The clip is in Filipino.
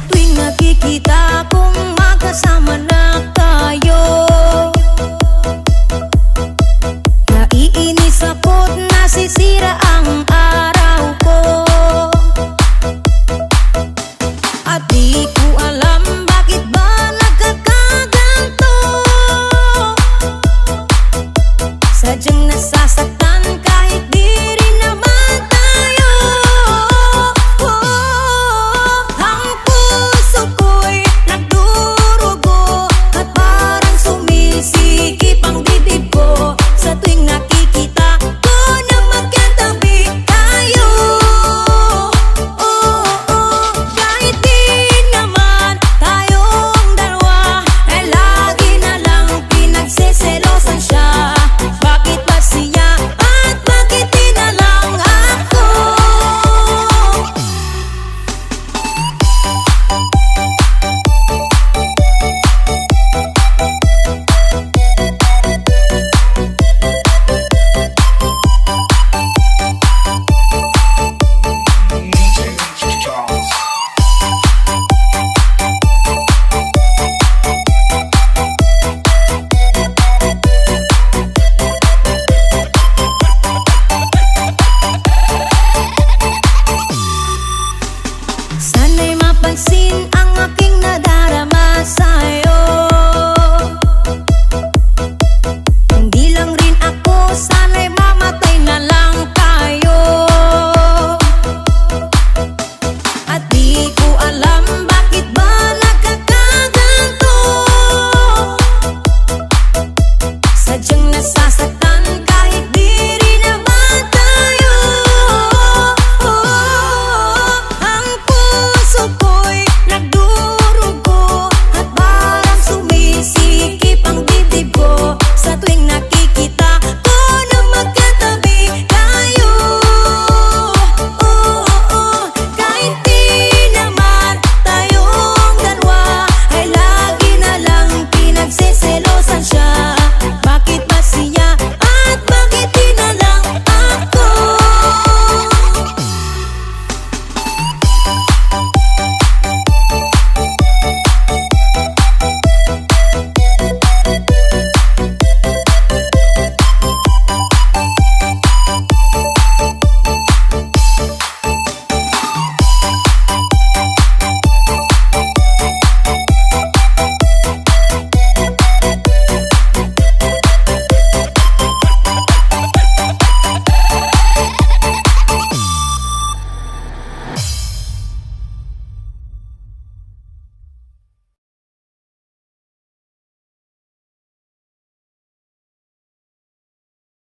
tuwing nakikita kong magkasama na tayo, naiinis ako't nasisira ang araw ko. At di ko alam bakit ba nagkakaganto, sadyang nasasaktan kahit di rin naman tayo. Ang puso ko'y nagdurugo at parang sumisikip ang dibdib ko sa tuwing nakikita ko na magkatabi tayo. Kahit di naman tayong dalawa ay lagi na lang pinagseselosan siya. Bakit ba siya at bakit di na lang ako? Sana'y mapansin ang aking nadarama sa'yo.